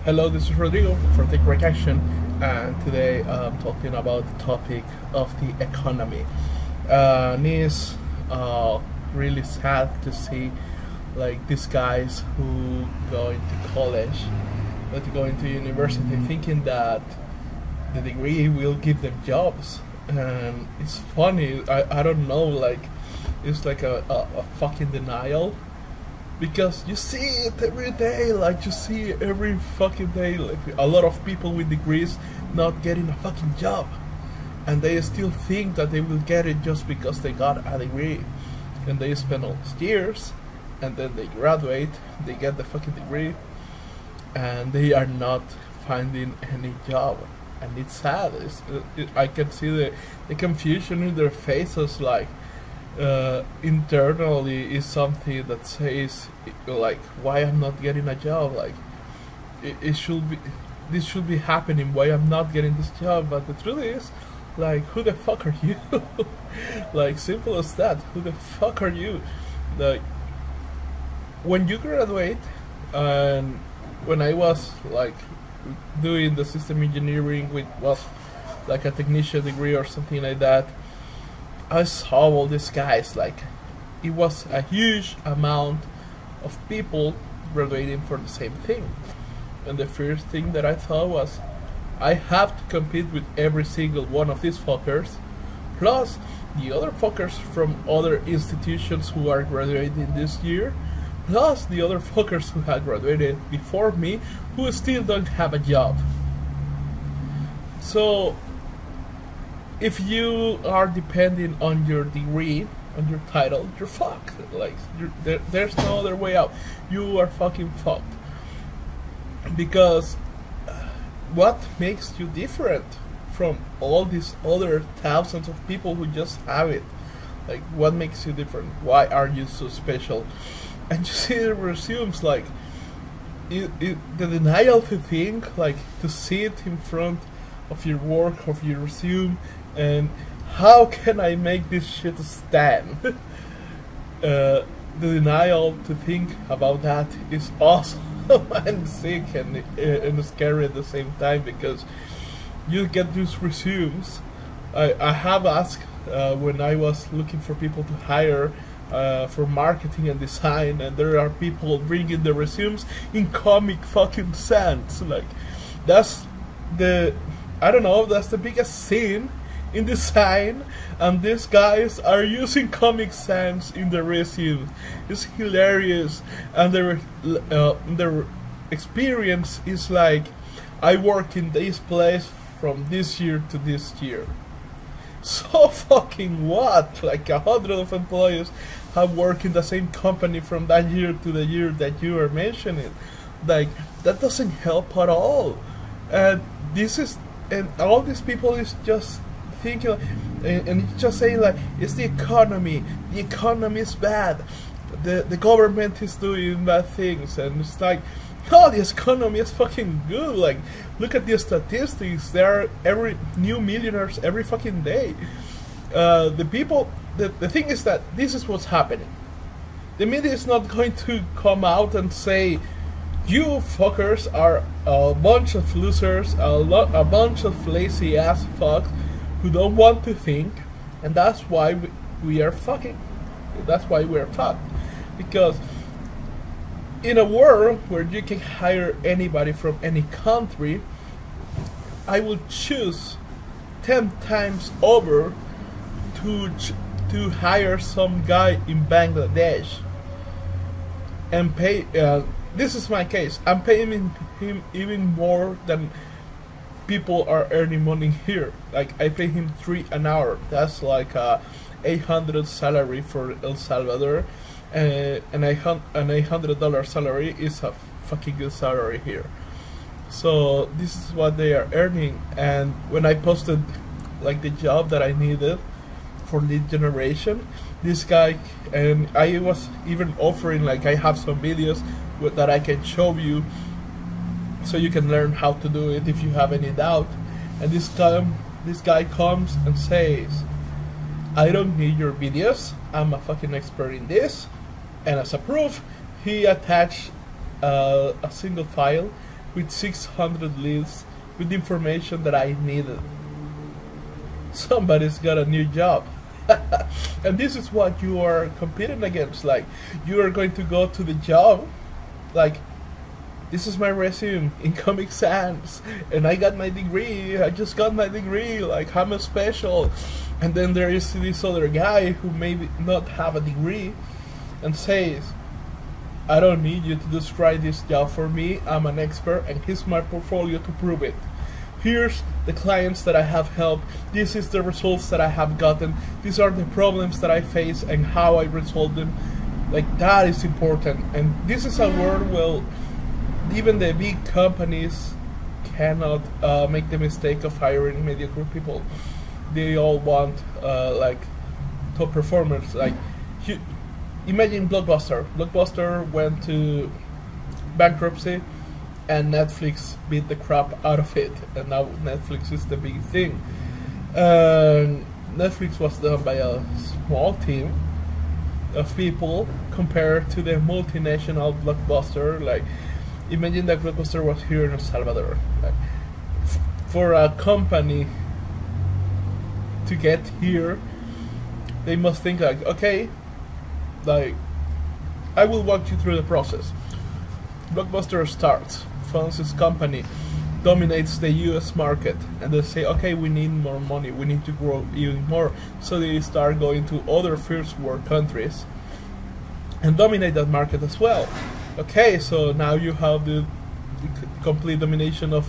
Hello, this is Rodrigo from Tech Action, and today I'm talking about the topic of the economy. And it's really sad to see like these guys who go into college, that go into university, thinking that the degree will give them jobs. And it's funny, I don't know, like it's like a fucking denial because you see it every day, like you see every fucking day, like a lot of people with degrees not getting a fucking job, and they still think that they will get it just because they got a degree, and they spend all these years, and then they graduate, they get the fucking degree, and they are not finding any job, and it's sad. I can see the confusion in their faces, like internally is something that says like, why I'm not getting a job, like it should be, this should be happening, why I'm not getting this job. But the truth is, like, who the fuck are you? Like, simple as that. Who the fuck are you? Like, when you graduate, and when I was like doing the system engineering, which was like a technician degree or something like that, I saw all these guys, like it was a huge amount of people graduating for the same thing. And the first thing that I thought was, I have to compete with every single one of these fuckers, plus the other fuckers from other institutions who are graduating this year, plus the other fuckers who had graduated before me who still don't have a job. So if you are depending on your degree, on your title, you're fucked. Like, there's no other way out. You are fucking fucked. Because what makes you different from all these other thousands of people who just have it? Like, what makes you different? Why are you so special? And you see the resumes, like the denial to think, like to see it in front of your work, of your resume, and how can I make this shit stand? The denial to think about that is awesome and sick and scary at the same time, because you get these resumes. I have asked when I was looking for people to hire for marketing and design, and there are people bringing the resumes in Comic fucking Sans. Like, that's the, I don't know, that's the biggest sin in design, and these guys are using Comic Sans in the resumes. It's hilarious, and their experience is like, I work in this place from this year to this year. So fucking what? Like 100 of employees have worked in the same company from that year to the year that you are mentioning. Like, that doesn't help at all. And this is, and all these people is just thinking, and just saying like, it's the economy is bad, the government is doing bad things, and it's like, no, the economy is fucking good. Like, look at the statistics, there are every new millionaires every fucking day. The people, the thing is that this is what's happening. The media is not going to come out and say, you fuckers are a bunch of losers, a bunch of lazy ass fucks who don't want to think, and that's why we are fucking. That's why we are fucked. Because in a world where you can hire anybody from any country, I will choose 10 times over to hire some guy in Bangladesh and pay. This is my case. I'm paying him even more than people are earning money here. Like, I pay him $3 an hour. That's like a 800 salary for El Salvador, and an $800 salary is a fucking good salary here. So this is what they are earning. And when I posted like the job that I needed for lead generation, this guy, and I was even offering, like, I have some videos that I can show you so you can learn how to do it if you have any doubt. And this guy comes and says, I don't need your videos, I'm a fucking expert in this. And as a proof, he attached a single file with 600 leads with the information that I needed. Somebody's got a new job. And this is what you are competing against. Like, you are going to go to the job, like, this is my resume in Comic Sans, and I got my degree, I just got my degree, like, I'm a special. And then there is this other guy who maybe not have a degree and says, I don't need you to describe this job for me, I'm an expert, and here's my portfolio to prove it. Here's the clients that I have helped, this is the results that I have gotten, these are the problems that I face and how I resolve them. Like, that is important. And this is a world where even the big companies cannot make the mistake of hiring mediocre people. They all want like top performers. Like, imagine Blockbuster. Blockbuster went to bankruptcy, and Netflix beat the crap out of it, and now Netflix is the big thing. Netflix was done by a small team of people compared to the multinational Blockbuster. Like, imagine that Blockbuster was here in El Salvador. Like, for a company to get here, they must think like, okay, like, I will walk you through the process. Blockbuster starts, funds its company, dominates the US market, and they say, okay, we need more money, we need to grow even more. So they start going to other first world countries and dominate that market as well. Okay, so now you have the complete domination of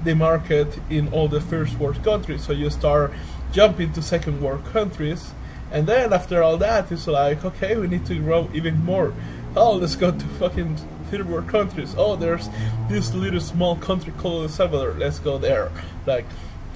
the market in all the first world countries, so you start jumping to second world countries, and then after all that, it's like, okay, we need to grow even more. Oh, let's go to fucking third world countries. Oh, there's this little small country called El Salvador, let's go there. Like,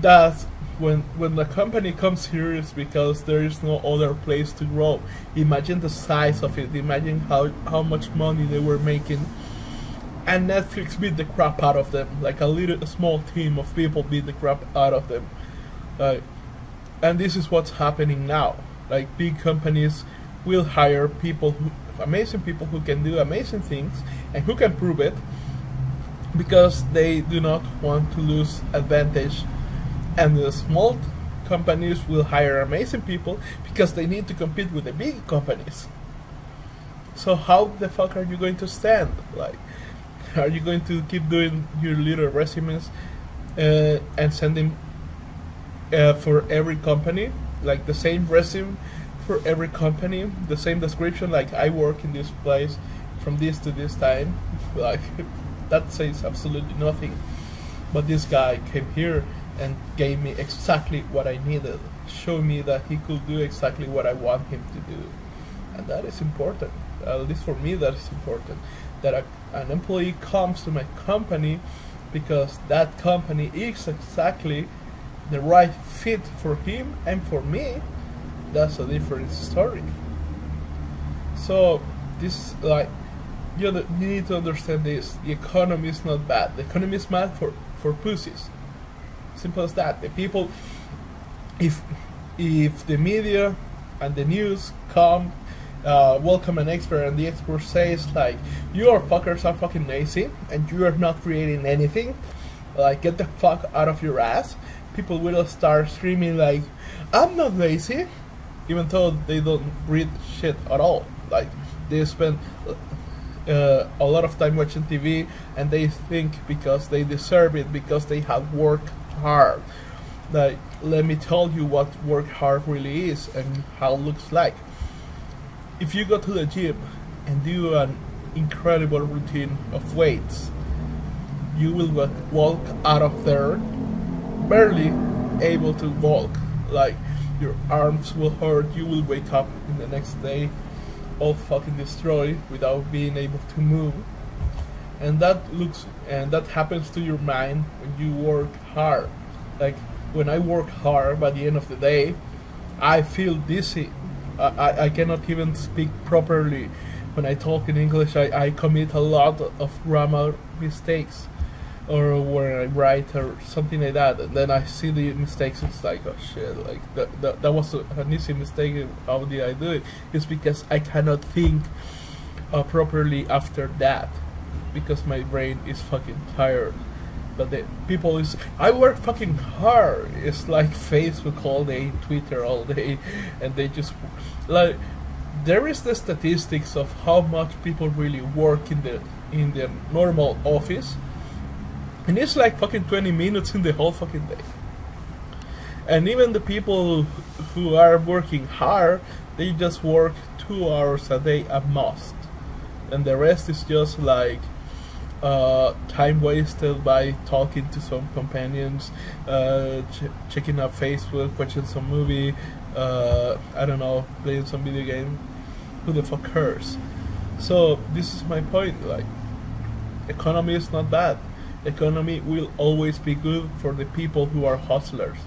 that's when the company comes here, it's because there is no other place to grow. Imagine the size of it, imagine how much money they were making, and Netflix beat the crap out of them. Like, a small team of people beat the crap out of them. And this is what's happening now. Like, big companies will hire people amazing people who can do amazing things and who can prove it, because they do not want to lose advantage. And the small companies will hire amazing people because they need to compete with the big companies. So how the fuck are you going to stand? Like, are you going to keep doing your little resumes and sending for every company, like the same resume for every company, the same description, like I work in this place from this to this time? Like, that says absolutely nothing. But this guy came here and gave me exactly what I needed, showed me that he could do exactly what I want him to do. And that is important. At least for me, that is important. That an employee comes to my company because that company is exactly the right fit for him and for me. That's a different story. So this, like, you need to understand this. The economy is not bad. The economy is bad for pussies. Simple as that. The people, if the media and the news come, welcome an expert, and the expert says like, your fuckers are fucking lazy and you are not creating anything, like, get the fuck out of your ass, people will start screaming like, I'm not lazy, even though they don't read shit at all. Like, they spend a lot of time watching TV, and they think because they deserve it, because they have worked hard. Like, let me tell you what work hard really is and how it looks like. If you go to the gym and do an incredible routine of weights, you will walk out of there barely able to walk. Like, your arms will hurt, you will wake up in the next day all fucking destroyed without being able to move. And that happens to your mind when you work hard. Like, when I work hard, by the end of the day, I feel dizzy. I cannot even speak properly. When I talk in English, I commit a lot of grammar mistakes, or when I write or something like that, and then I see the mistakes, it's like, oh shit, like that was an easy mistake, how did I do it? It's because I cannot think properly after that. because my brain is fucking tired. But the people is, I work fucking hard. It's like Facebook all day, Twitter all day, and they just like, there is the statistics of how much people really work in the normal office, and it's like fucking 20 minutes in the whole fucking day. And even the people who are working hard, they just work 2 hours a day at most, and the rest is just like time wasted by talking to some companions, checking out Facebook, watching some movie, I don't know, playing some video game. Who the fuck cares? So this is my point. Like, economy is not bad. Economy will always be good for the people who are hustlers.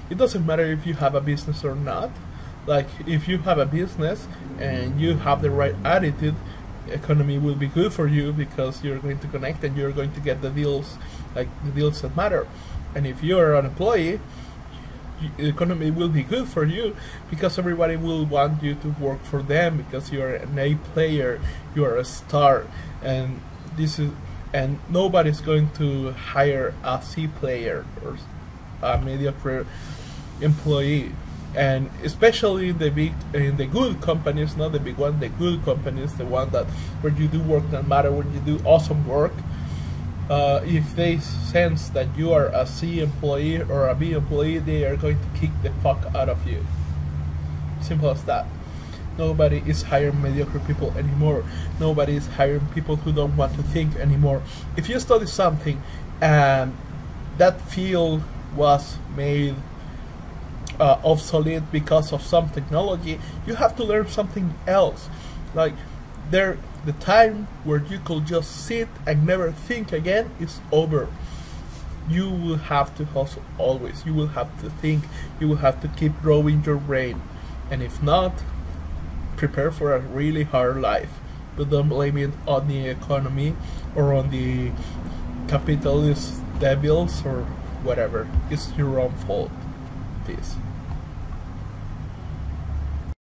It doesn't matter if you have a business or not. Like, if you have a business and you have the right attitude, economy will be good for you because you're going to connect and you're going to get the deals, like the deals that matter. And if you're an employee, economy will be good for you because everybody will want you to work for them because you're an A player, you're a star, and nobody's going to hire a C player or a mediocre employee. And especially in the good companies, not the big one, the good companies, the one that where you do work that matter, where you do awesome work. If they sense that you are a C employee or a B employee, they are going to kick the fuck out of you. Simple as that. Nobody is hiring mediocre people anymore. Nobody is hiring people who don't want to think anymore. If you study something and that field was made obsolete because of some technology, you have to learn something else. Like, the time where you could just sit and never think again is over. You will have to hustle always. You will have to think. You will have to keep growing your brain. And if not, prepare for a really hard life. But don't blame it on the economy or on the capitalist devils or whatever. It's your own fault. Peace.